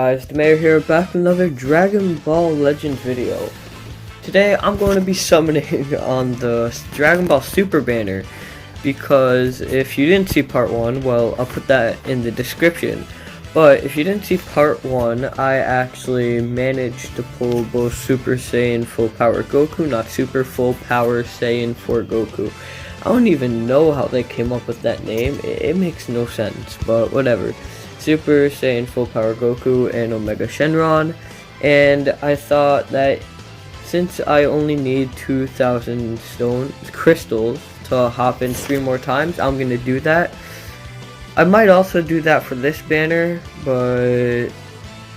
guys, the Mayor here, back with another Dragon Ball Legend video. Today I'm going to be summoning on the Dragon Ball Super banner, because if you didn't see part 1, well, I'll put that in the description. But if you didn't see part 1, I actually managed to pull both Super Saiyan Full Power Goku, not Super Full Power Saiyan 4 Goku. I don't even know how they came up with that name, it makes no sense, but whatever. Super Saiyan Full Power Goku and Omega Shenron, and I thought that since I only need 2,000 stone crystals to hop in 3 more times, I'm gonna do that. I might also do that for this banner, but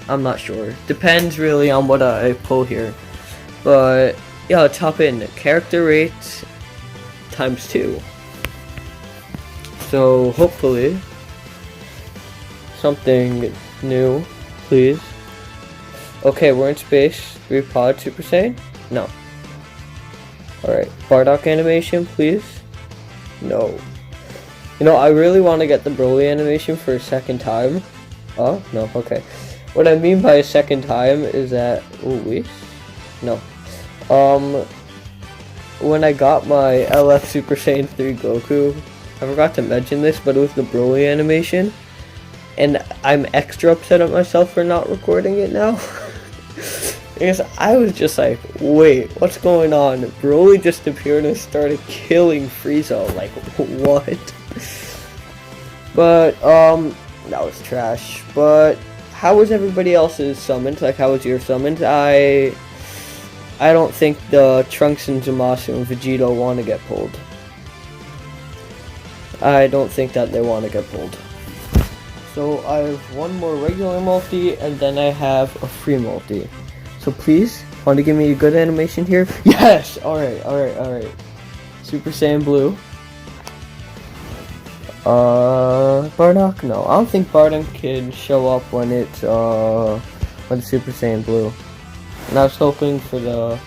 I'm not sure. Depends really on what I pull here. But yeah, let's hop in. Character rates times 2. So hopefully something new, please. Okay, we're in space. 3 pod Super Saiyan? No. Alright, Bardock animation, please? No. You know, I really want to get the Broly animation for a second time. Oh, no, okay. What I mean by a second time is that... Ooh, wait. No. When I got my LF Super Saiyan 3 Goku, I forgot to mention this, but it was the Broly animation. And I'm extra upset at myself for not recording it now. Because I was just like, wait, what's going on? Broly just appeared and started killing Frieza. Like, what? But, that was trash. But, how was everybody else's summons? Like, how was your summons? I don't think the Trunks and Zamasu and Vegito want to get pulled. I don't think that they want to get pulled. So I have one more regular multi, and then I have a free multi. So please, want to give me a good animation here? Yes! Alright. Super Saiyan Blue. Bardock? No, I don't think Bardock can show up when it's, Super Saiyan Blue. And I was hoping for the...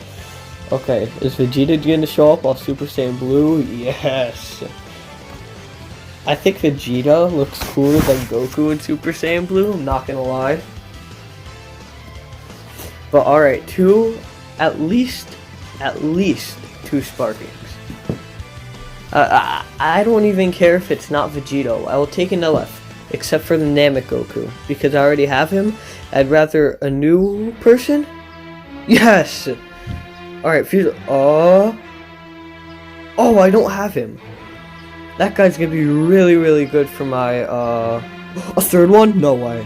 Okay, is Vegeta gonna show up while Super Saiyan Blue? Yes! I think Vegeta looks cooler than Goku in Super Saiyan Blue, I'm not gonna lie. But alright, at least 2 Sparkings. I don't even care if it's not Vegito, I will take an LF, except for the Namek Goku, because I already have him. I'd rather a new person? Yes! Alright, oh, I don't have him. That guy's gonna be really good for my, a third one? No way.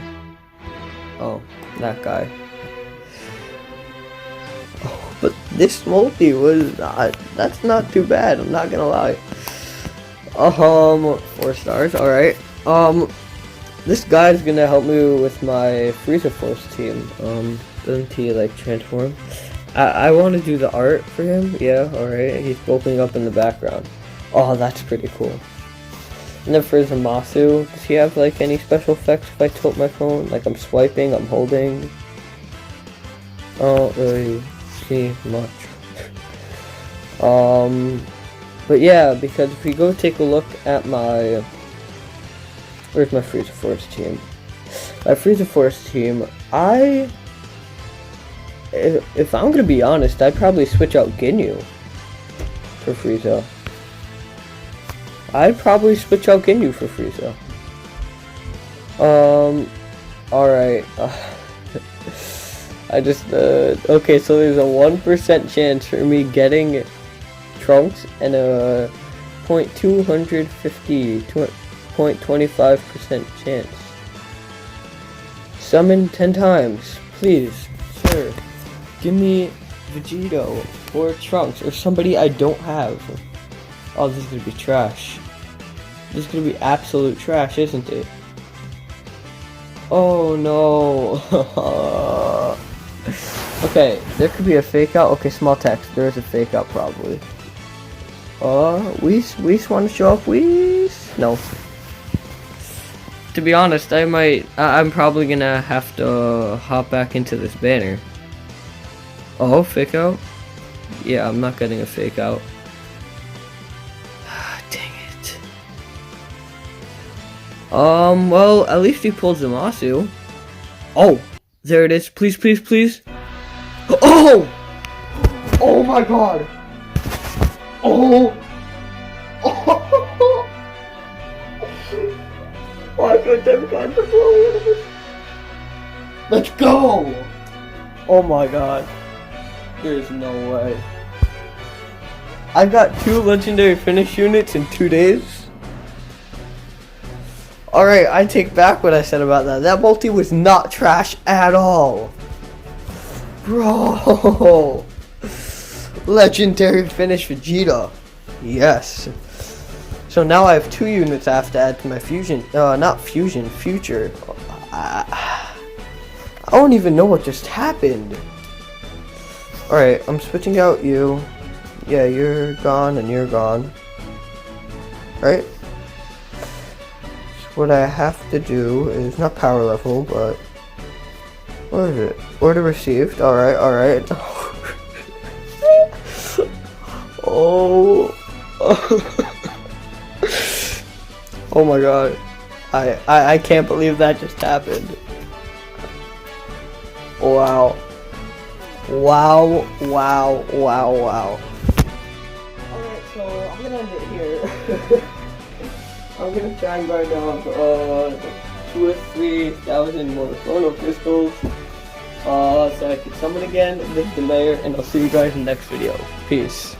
Oh, that guy. Oh, but this multi was not, that's not too bad, I'm not gonna lie. 4 stars, alright. This guy's gonna help me with my Frieza Force team. Doesn't he, like, transform? I want to do the art for him, yeah, alright. He's opening up in the background. Oh, that's pretty cool. And then for Zamasu, does he have like any special effects if I tilt my phone? Like I'm swiping, I'm holding. I don't really see much. But yeah, because if we go take a look at my... Where's my Frieza Force team? My Frieza Force team, if I'm gonna be honest, I'd probably switch out Ginyu for Frieza. I'd probably switch out Ginyu for Frieza. Alright. I just, okay, so there's a 1% chance for me getting Trunks and a 0.25% chance. Summon 10 times, please, sir. Give me Vegito or Trunks or somebody I don't have. Oh, this is gonna be trash. This is gonna be absolute trash, isn't it? Oh no. Okay, there could be a fake out. Okay, small text. There is a fake out probably. Whis want to show up? Whis? No. To be honest, I'm probably gonna have to hop back into this banner. Oh, fake out? Yeah, I'm not getting a fake out. Dang it. Well, at least he pulled Zamasu. Oh, There it is. Please, please, please. Oh! Oh my god! Oh! Oh! Oh, I could never gotten the flow. Let's go! Oh my god. There's no way. I got 2 legendary finish units in 2 days. Alright, I take back what I said about that. That multi was not trash at all. Bro. Legendary finish Vegeta. Yes. So now I have 2 units I have to add to my fusion. Not fusion, future. I don't even know what just happened. Alright, I'm switching out you. Yeah, you're gone and you're gone. Right? So what I have to do is not power level, but what is it? Order received. Alright, alright. Oh. Oh my god. I can't believe that just happened. Wow. Wow, wow, wow, wow. Alright, so I'm gonna end it here. I'm gonna try and grind off 2 or 3,000 more chrono crystals. So I can summon again, lift the mayor, and I'll see you guys in the next video. Peace.